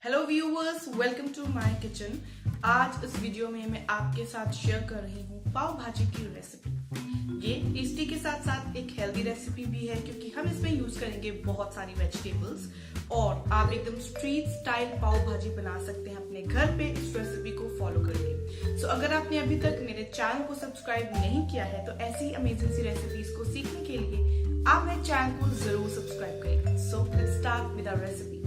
Hello viewers, welcome to my kitchen. आज इस video में मैं आपके साथ शेयर कर रही हूँ पाव भाजी की रेसिपी। ये टेस्टी के साथ साथ एक हेल्दी रेसिपी भी है क्योंकि हम इसमें यूज करेंगे बहुत सारी वेजिटेबल्स और आप एकदम स्ट्रीट स्टाइल पाव भाजी बना सकते हैं अपने घर पे इस रेसिपी को फॉलो करके। सो अगर आपने अभी तक मेरे चैनल को सब्सक्राइब नहीं किया है तो ऐसी अमेजिंग सी रेसिपीज को सीखने के लिए आप मेरे चैनल को जरूर सब्सक्राइब करें। So let's start with our recipe.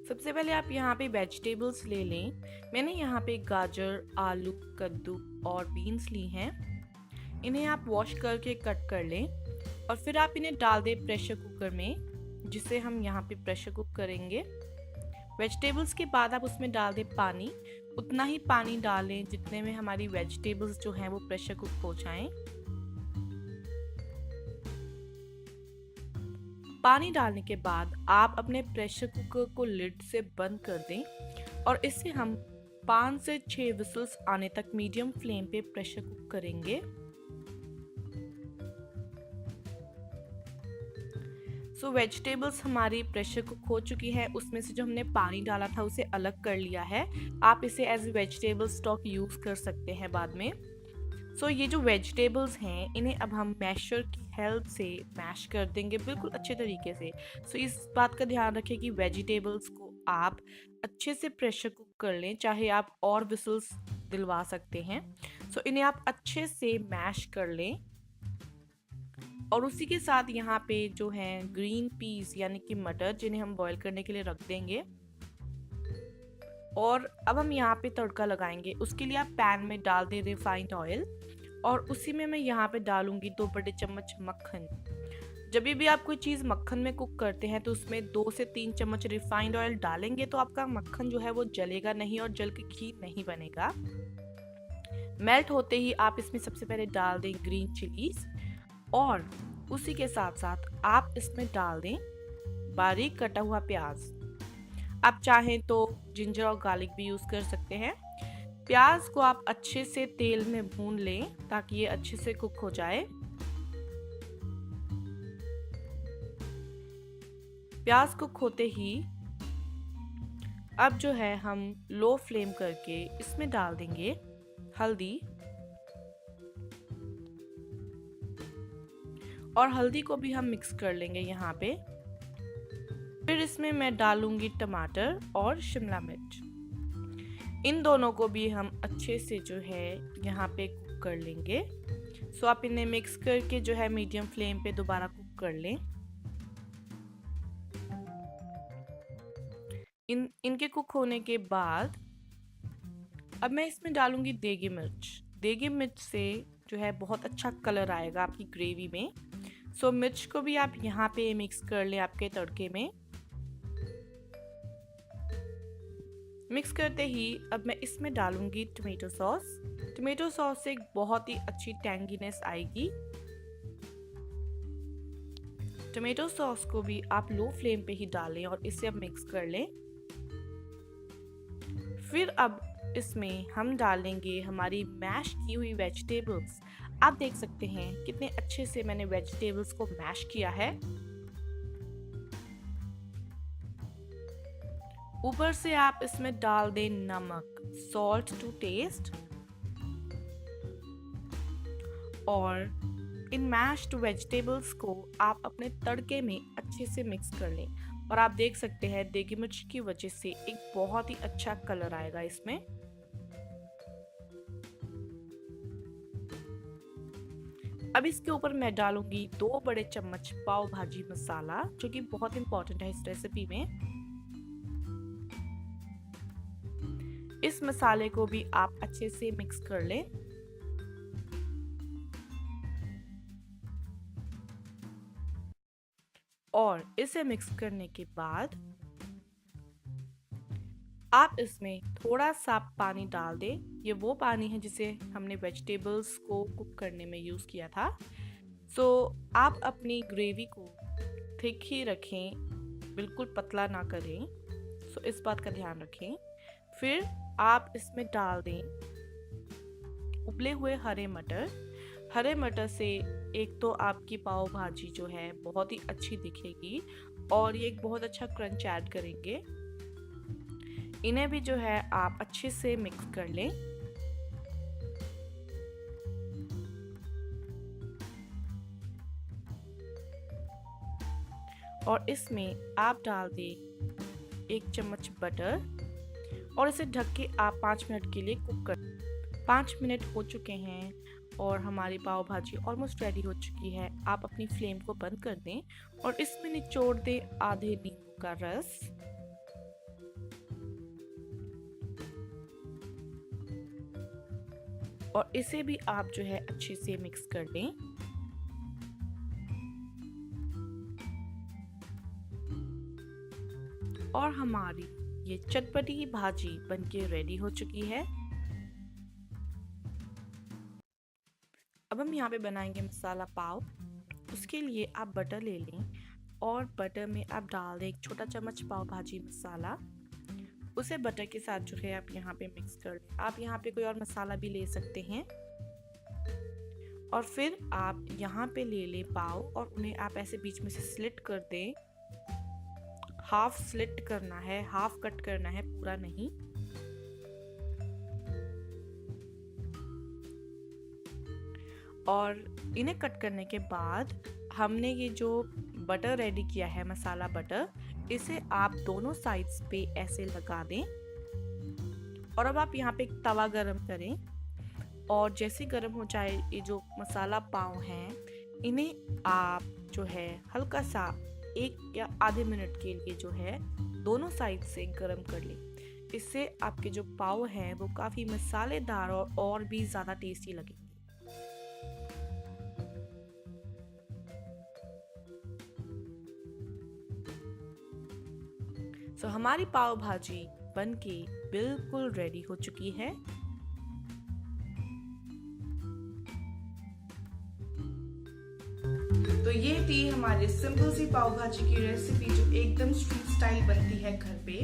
सबसे पहले आप यहाँ पे वेजिटेबल्स ले लें। मैंने यहाँ पे गाजर, आलू, कद्दू और बीन्स ली हैं। इन्हें आप वॉश करके कट कर लें और फिर आप इन्हें डाल दें प्रेशर कुकर में, जिसे हम यहाँ पे प्रेशर कुक करेंगे। वेजिटेबल्स के बाद आप उसमें डाल दें पानी। उतना ही पानी डालें जितने में हमारी वेजिटेबल्स जो हैं वो प्रेशर कुक हो जाएं। पानी डालने के बाद आप अपने प्रेशर कुकर को लिड से बंद कर दें और इसे हम 5 से 6 विसल्स आने तक मीडियम फ्लेम पे प्रेशर कुक करेंगे। वेजिटेबल्स हमारी प्रेशर कुक हो चुकी है। उसमें से जो हमने पानी डाला था उसे अलग कर लिया है। आप इसे एज वेजिटेबल स्टॉक यूज कर सकते हैं बाद में। ये जो वेजिटेबल्स हैं इन्हें अब हम मैशर की हेल्प से मैश कर देंगे बिल्कुल अच्छे तरीके से। इस बात का ध्यान रखें कि वेजिटेबल्स को आप अच्छे से प्रेशर कुक कर लें, चाहे आप और विसल्स दिलवा सकते हैं। इन्हें आप अच्छे से मैश कर लें और उसी के साथ यहाँ पे जो है ग्रीन पीस यानी कि मटर, जिन्हें हम बॉईल करने के लिए रख देंगे। और अब हम यहाँ पे तड़का लगाएंगे। उसके लिए आप पैन में डाल दें रिफाइंड ऑयल और उसी में मैं यहाँ पे डालूंगी 2 बड़े चम्मच मक्खन। जब भी आप कोई चीज़ मक्खन में कुक करते हैं तो उसमें 2 से 3 चम्मच रिफाइंड ऑयल डालेंगे तो आपका मक्खन जो है वो जलेगा नहीं और जल के घी नहीं बनेगा। मेल्ट होते ही आप इसमें सबसे पहले डाल दें ग्रीन चिलीज और उसी के साथ साथ आप इसमें डाल दें बारीक कटा हुआ प्याज। आप चाहें तो जिंजर और गार्लिक भी यूज कर सकते हैं। प्याज को आप अच्छे से तेल में भून लें ताकि ये अच्छे से कुक हो जाए। प्याज कुक होते ही अब जो है हम लो फ्लेम करके इसमें डाल देंगे हल्दी और हल्दी को भी हम मिक्स कर लेंगे यहाँ पे। फिर इसमें मैं डालूंगी टमाटर और शिमला मिर्च। इन दोनों को भी हम अच्छे से जो है यहाँ पे कुक कर लेंगे। आप इन्हें मिक्स करके जो है मीडियम फ्लेम पे दोबारा कुक कर लें। इनके कुक होने के बाद अब मैं इसमें डालूंगी देगी मिर्च। देगी मिर्च से जो है बहुत अच्छा कलर आएगा आपकी ग्रेवी में। मिर्च को भी आप यहाँ पे मिक्स कर लें आपके तड़के में। मिक्स करते ही अब मैं इसमें डालूंगी टमेटो सॉस। टमेटो सॉस से एक बहुत ही अच्छी टैंगीनेस आएगी। टमेटो सॉस को भी आप लो फ्लेम पे ही डालें और इसे अब मिक्स कर लें। फिर अब इसमें हम डालेंगे हमारी मैश की हुई वेजिटेबल्स। आप देख सकते हैं कितने अच्छे से मैंने वेजिटेबल्स को मैश किया है। ऊपर से आप इसमें डाल दें नमक, सॉल्ट टू टेस्ट, और इन मैश्ड वेजिटेबल्स को आप अपने तड़के में अच्छे से मिक्स कर लें। और आप देख सकते हैं देगी मिर्च की वजह से एक बहुत ही अच्छा कलर आएगा इसमें। अब इसके ऊपर मैं डालूंगी 2 बड़े चम्मच पाव भाजी मसाला, जो कि बहुत इंपॉर्टेंट है इस रेसिपी में। इस मसाले को भी आप अच्छे से मिक्स कर लें। और इसे मिक्स करने के बाद आप इसमें थोड़ा सा पानी डाल दें। ये वो पानी है जिसे हमने वेजिटेबल्स को कुक करने में यूज़ किया था। आप अपनी ग्रेवी को थिक ही रखें, बिल्कुल पतला ना करें। इस बात का ध्यान रखें। फिर आप इसमें डाल दें उबले हुए हरे मटर। हरे मटर से एक तो आपकी पाव भाजी जो है बहुत ही अच्छी दिखेगी और ये एक बहुत अच्छा क्रंच ऐड करेंगे। इन्हें भी जो है आप अच्छे से मिक्स कर लें। और इसमें आप डाल दें 1 चम्मच बटर और इसे ढक के आप 5 मिनट के लिए कुक कर। 5 मिनट हो चुके हैं और हमारी पाव भाजी ऑलमोस्ट रेडी हो चुकी है। आप अपनी फ्लेम को बंद कर दें और इसमें निचोड़ दें आधे नींबू का रस। और इसे भी आप जो है अच्छे से मिक्स कर दें। और हमारी ये चटपटी भाजी बनके रेडी हो चुकी है। अब हम यहाँ पे बनाएंगे मसाला पाव। उसके लिए आप बटर ले लें और बटर में आप डाल दें 1 छोटा चम्मच पाव भाजी मसाला। उसे बटर के साथ जो है आप यहाँ पे मिक्स कर लें। आप यहाँ पे कोई और मसाला भी ले सकते हैं। और फिर आप यहाँ पे ले लें पाव और उन्हें आप ऐसे बीच में से स्लिट कर दें। हाफ स्लिट करना है, हाफ कट करना है, पूरा नहीं। और इन्हें कट करने के बाद हमने ये जो बटर रेडी किया है, मसाला बटर, इसे आप दोनों साइड्स पे ऐसे लगा दें। और अब आप यहाँ पे एक तवा गरम करें और जैसे गरम हो जाए ये जो मसाला पाव हैं, इन्हें आप जो है हल्का सा 1 या आधे मिनट के लिए जो है दोनों साइड से गरम कर लें। इससे आपके जो पाव हैं वो काफ़ी मसालेदार और भी ज़्यादा टेस्टी लगेंगे। तो हमारी पाव भाजी बनके बिल्कुल रेडी हो चुकी है। तो ये थी हमारी सिंपल सी पाव भाजी की रेसिपी जो एकदम स्ट्रीट स्टाइल बनती है घर पे।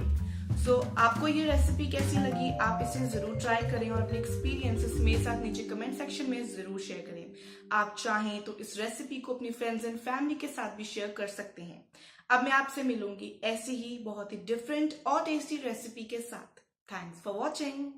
आपको ये रेसिपी कैसी लगी? आप इसे जरूर ट्राई करें और अपने एक्सपीरियंसेस मेरे साथ नीचे कमेंट सेक्शन में जरूर शेयर करें। आप चाहें तो इस रेसिपी को अपनी फ्रेंड्स एंड फैमिली के साथ भी शेयर कर सकते हैं। अब मैं आपसे मिलूंगी ऐसी ही बहुत ही डिफरेंट और टेस्टी रेसिपी के साथ। Thanks for watching.